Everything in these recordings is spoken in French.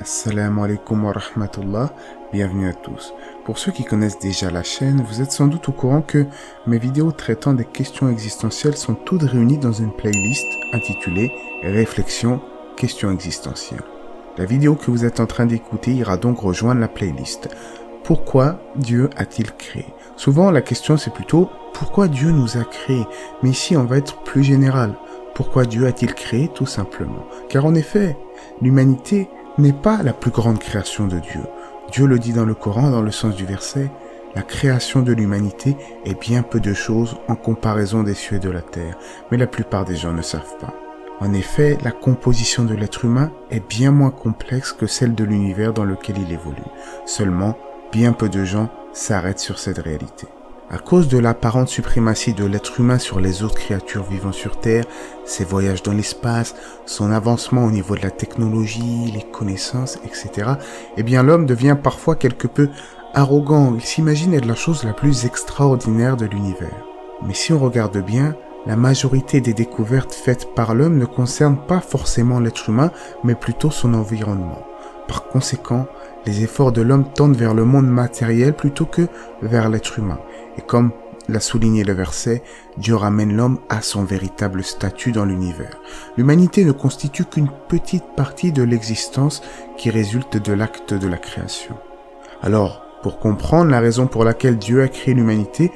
Assalamu alaikum wa rahmatullah, bienvenue à tous. Pour ceux qui connaissent déjà la chaîne, vous êtes sans doute au courant que mes vidéos traitant des questions existentielles sont toutes réunies dans une playlist intitulée Réflexions, questions existentielles. La vidéo que vous êtes en train d'écouter ira donc rejoindre la playlist. Pourquoi Dieu a-t-il créé? Souvent la question c'est plutôt pourquoi Dieu nous a créés, mais ici on va être plus général. Pourquoi Dieu a-t-il créé tout simplement? Car en effet, l'humanité n'est pas la plus grande création de Dieu. Dieu le dit dans le Coran, dans le sens du verset, la création de l'humanité est bien peu de choses en comparaison des cieux et de la terre, mais la plupart des gens ne savent pas. En effet, la composition de l'être humain est bien moins complexe que celle de l'univers dans lequel il évolue. Seulement, bien peu de gens s'arrêtent sur cette réalité. À cause de l'apparente suprématie de l'être humain sur les autres créatures vivant sur Terre, ses voyages dans l'espace, son avancement au niveau de la technologie, les connaissances, etc., eh bien l'homme devient parfois quelque peu arrogant. Il s'imagine être la chose la plus extraordinaire de l'univers. Mais si on regarde bien, la majorité des découvertes faites par l'homme ne concernent pas forcément l'être humain, mais plutôt son environnement. Par conséquent, les efforts de l'homme tendent vers le monde matériel plutôt que vers l'être humain. Et comme l'a souligné le verset, Dieu ramène l'homme à son véritable statut dans l'univers. L'humanité ne constitue qu'une petite partie de l'existence qui résulte de l'acte de la création. Alors, pour comprendre la raison pour laquelle Dieu a créé l'humanité,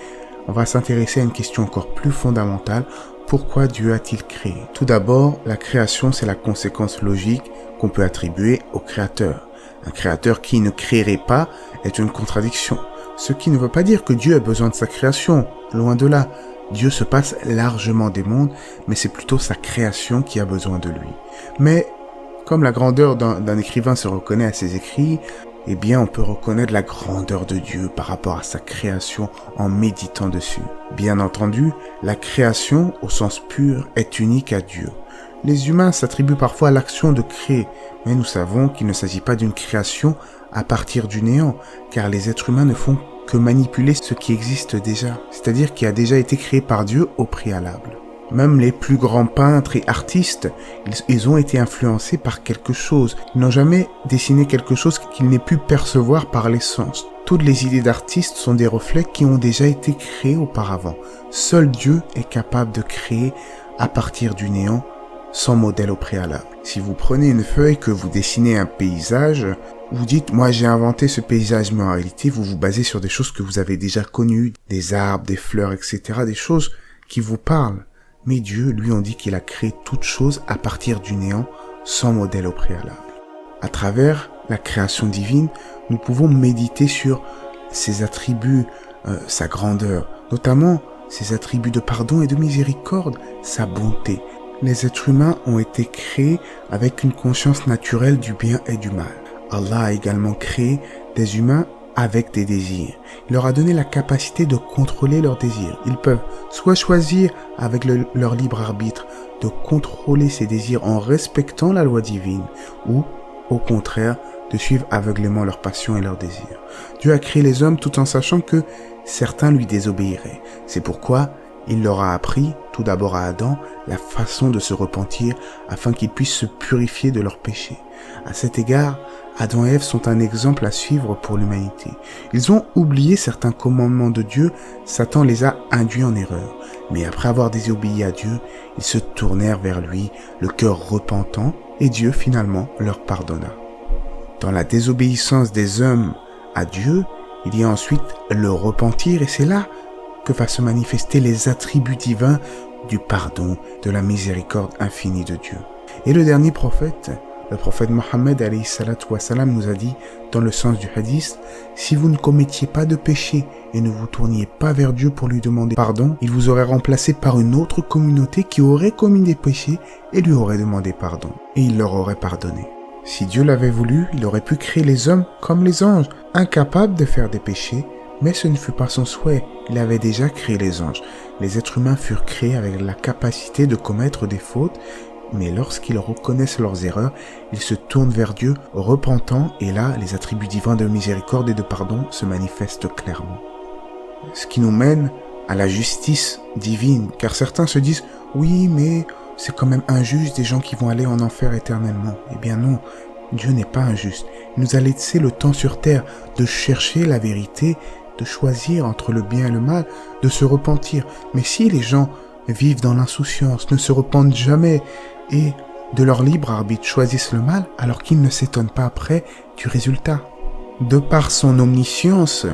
on va s'intéresser à une question encore plus fondamentale. Pourquoi Dieu a-t-il créé? Tout d'abord, la création, c'est la conséquence logique qu'on peut attribuer au Créateur. Un Créateur qui ne créerait pas est une contradiction. Ce qui ne veut pas dire que Dieu a besoin de sa création. Loin de là. Dieu se passe largement des mondes, mais c'est plutôt sa création qui a besoin de lui. Mais, comme la grandeur d'un écrivain se reconnaît à ses écrits, eh bien on peut reconnaître la grandeur de Dieu par rapport à sa création en méditant dessus. Bien entendu, la création, au sens pur, est unique à Dieu. Les humains s'attribuent parfois l'action de créer, mais nous savons qu'il ne s'agit pas d'une création à partir du néant, car les êtres humains ne font que manipuler ce qui existe déjà, c'est-à-dire qui a déjà été créé par Dieu au préalable. Même les plus grands peintres et artistes, ils ont été influencés par quelque chose. Ils n'ont jamais dessiné quelque chose qu'ils n'aient pu percevoir par les sens. Toutes les idées d'artistes sont des reflets qui ont déjà été créés auparavant. Seul Dieu est capable de créer à partir du néant, sans modèle au préalable. Si vous prenez une feuille, que vous dessinez un paysage, vous dites, moi j'ai inventé ce paysage, mais en réalité vous vous basez sur des choses que vous avez déjà connues, des arbres, des fleurs, etc., des choses qui vous parlent. Mais Dieu, lui, on dit qu'il a créé toute chose à partir du néant, sans modèle au préalable. À travers la création divine, nous pouvons méditer sur ses attributs, sa grandeur, notamment ses attributs de pardon et de miséricorde, sa bonté. Les êtres humains ont été créés avec une conscience naturelle du bien et du mal. Allah a également créé des humains avec des désirs. Il leur a donné la capacité de contrôler leurs désirs. Ils peuvent soit choisir avec leur libre arbitre de contrôler ces désirs en respectant la loi divine, ou au contraire de suivre aveuglément leurs passions et leurs désirs. Dieu a créé les hommes tout en sachant que certains lui désobéiraient. C'est pourquoi il leur a appris, tout d'abord à Adam, la façon de se repentir afin qu'ils puissent se purifier de leurs péchés. À cet égard, Adam et Ève sont un exemple à suivre pour l'humanité. Ils ont oublié certains commandements de Dieu, Satan les a induits en erreur. Mais après avoir désobéi à Dieu, ils se tournèrent vers lui, le cœur repentant, et Dieu finalement leur pardonna. Dans la désobéissance des hommes à Dieu, il y a ensuite le repentir, et c'est là que va se manifester les attributs divins du pardon, de la miséricorde infinie de Dieu. Et le dernier prophète, le prophète Mohammed alayhi salatu wa salam, nous a dit, dans le sens du hadith, si vous ne commettiez pas de péché et ne vous tourniez pas vers Dieu pour lui demander pardon, il vous aurait remplacé par une autre communauté qui aurait commis des péchés et lui aurait demandé pardon. Et il leur aurait pardonné. Si Dieu l'avait voulu, il aurait pu créer les hommes comme les anges, incapables de faire des péchés, mais ce ne fut pas son souhait. Il avait déjà créé les anges. Les êtres humains furent créés avec la capacité de commettre des fautes, mais lorsqu'ils reconnaissent leurs erreurs, ils se tournent vers Dieu, repentant, et là, les attributs divins de miséricorde et de pardon se manifestent clairement. Ce qui nous mène à la justice divine, car certains se disent « Oui, mais c'est quand même injuste des gens qui vont aller en enfer éternellement. » Eh bien non, Dieu n'est pas injuste. Il nous a laissé le temps sur terre de chercher la vérité, de choisir entre le bien et le mal, de se repentir. Mais si les gens vivent dans l'insouciance, ne se repentent jamais et de leur libre arbitre choisissent le mal, alors qu'ils ne s'étonnent pas après du résultat. De par son omniscience,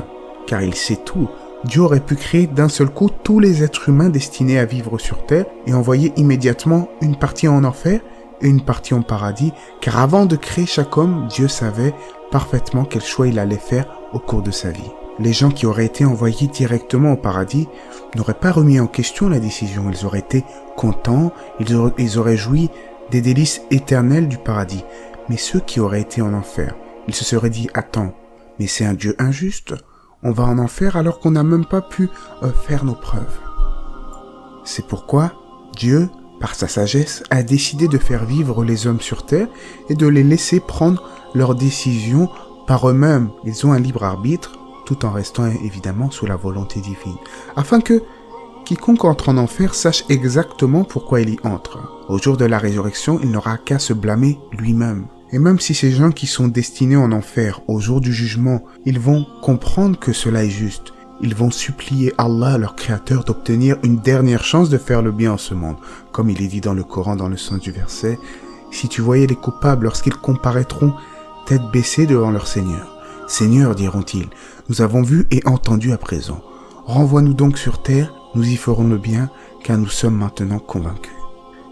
car il sait tout, Dieu aurait pu créer d'un seul coup tous les êtres humains destinés à vivre sur terre et envoyer immédiatement une partie en enfer et une partie en paradis, car avant de créer chaque homme, Dieu savait parfaitement quel choix il allait faire au cours de sa vie. Les gens qui auraient été envoyés directement au paradis n'auraient pas remis en question la décision, ils auraient été contents, ils auraient joui des délices éternelles du paradis. Mais ceux qui auraient été en enfer, ils se seraient dit « Attends, mais c'est un Dieu injuste, on va en enfer alors qu'on n'a même pas pu faire nos preuves. » C'est pourquoi Dieu, par sa sagesse, a décidé de faire vivre les hommes sur terre et de les laisser prendre leurs décisions par eux-mêmes. Ils ont un libre arbitre, tout en restant évidemment sous la volonté divine, afin que quiconque entre en enfer sache exactement pourquoi il y entre. Au jour de la résurrection, il n'aura qu'à se blâmer lui-même. Et même si ces gens qui sont destinés en enfer au jour du jugement, ils vont comprendre que cela est juste, ils vont supplier Allah, leur créateur, d'obtenir une dernière chance de faire le bien en ce monde. Comme il est dit dans le Coran, dans le sens du verset, « Si tu voyais les coupables lorsqu'ils comparaîtront, tête baissée devant leur Seigneur. Seigneur, diront-ils, nous avons vu et entendu à présent. Renvoie-nous donc sur terre, nous y ferons le bien, car nous sommes maintenant convaincus. »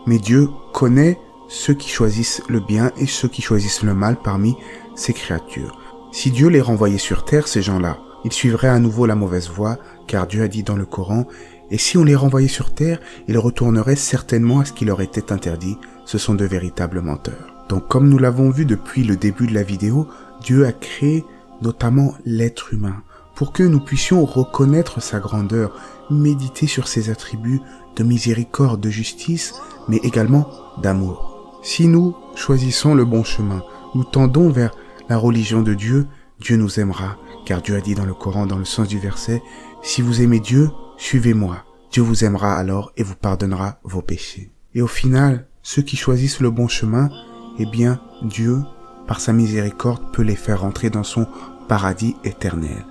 Mais Dieu connaît ceux qui choisissent le bien et ceux qui choisissent le mal parmi ses créatures. Si Dieu les renvoyait sur terre, ces gens-là, ils suivraient à nouveau la mauvaise voie, car Dieu a dit dans le Coran, « Et si on les renvoyait sur terre, ils retourneraient certainement à ce qui leur était interdit. Ce sont de véritables menteurs. » Donc comme nous l'avons vu depuis le début de la vidéo, Dieu a créé notamment l'être humain pour que nous puissions reconnaître sa grandeur, méditer sur ses attributs de miséricorde, de justice, mais également d'amour. Si nous choisissons le bon chemin, nous tendons vers la religion de Dieu, Dieu nous aimera, car Dieu a dit dans le Coran, dans le sens du verset, « Si vous aimez Dieu, suivez-moi. Dieu vous aimera alors et vous pardonnera vos péchés. » Et au final, ceux qui choisissent le bon chemin, eh bien, Dieu, par sa miséricorde, peut les faire entrer dans son paradis éternel.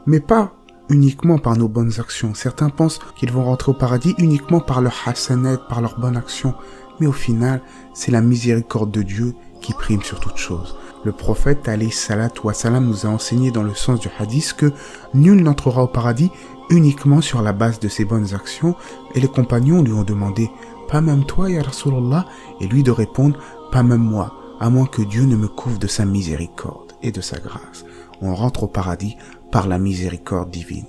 Mais pas uniquement par nos bonnes actions. Certains pensent qu'ils vont rentrer au paradis uniquement par leur hasanat, par leurs bonnes actions. Mais au final, c'est la miséricorde de Dieu qui prime sur toute chose. Le prophète, alayhi salatu wa salam, nous a enseigné dans le sens du hadith que nul n'entrera au paradis uniquement sur la base de ses bonnes actions. Et les compagnons lui ont demandé, « Pas même toi, ya Rasulallah ?» Et lui de répondre, « Pas même moi, à moins que Dieu ne me couvre de sa miséricorde et de sa grâce. » On rentre au paradis par la miséricorde divine.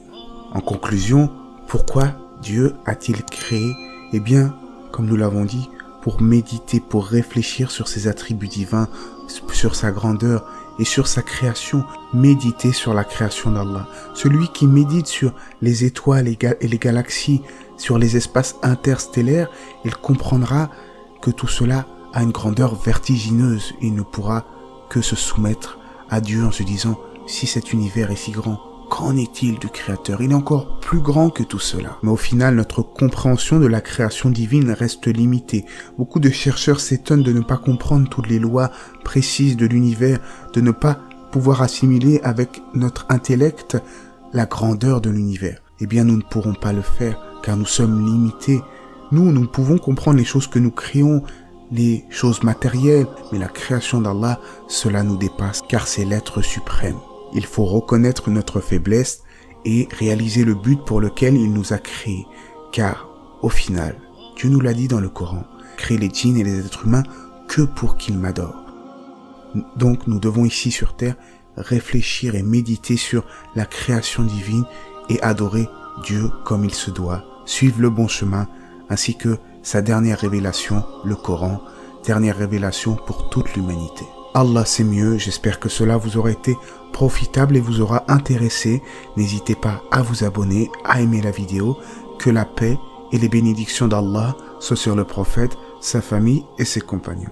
En conclusion, pourquoi Dieu a-t-il créé? Eh bien, comme nous l'avons dit, pour méditer, pour réfléchir sur ses attributs divins, sur sa grandeur et sur sa création. Méditer sur la création d'Allah. Celui qui médite sur les étoiles et les galaxies, sur les espaces interstellaires, il comprendra que tout cela a une grandeur vertigineuse. Il ne pourra que se soumettre à Dieu en se disant « Si cet univers est si grand, qu'en est-il du Créateur? Il est encore plus grand que tout cela. » Mais au final, notre compréhension de la création divine reste limitée. Beaucoup de chercheurs s'étonnent de ne pas comprendre toutes les lois précises de l'univers, de ne pas pouvoir assimiler avec notre intellect la grandeur de l'univers. Eh bien, nous ne pourrons pas le faire, car nous sommes limités. Nous pouvons comprendre les choses que nous créons, les choses matérielles, mais la création d'Allah, cela nous dépasse, car c'est l'être suprême. Il faut reconnaître notre faiblesse et réaliser le but pour lequel il nous a créés, car au final, Dieu nous l'a dit dans le Coran, créer les djinns et les êtres humains que pour qu'ils m'adorent. Donc nous devons ici sur terre réfléchir et méditer sur la création divine et adorer Dieu comme il se doit, suivre le bon chemin, ainsi que sa dernière révélation, le Coran, dernière révélation pour toute l'humanité. Allah c'est mieux, j'espère que cela vous aura été profitable et vous aura intéressé. N'hésitez pas à vous abonner, à aimer la vidéo, que la paix et les bénédictions d'Allah soient sur le prophète, sa famille et ses compagnons.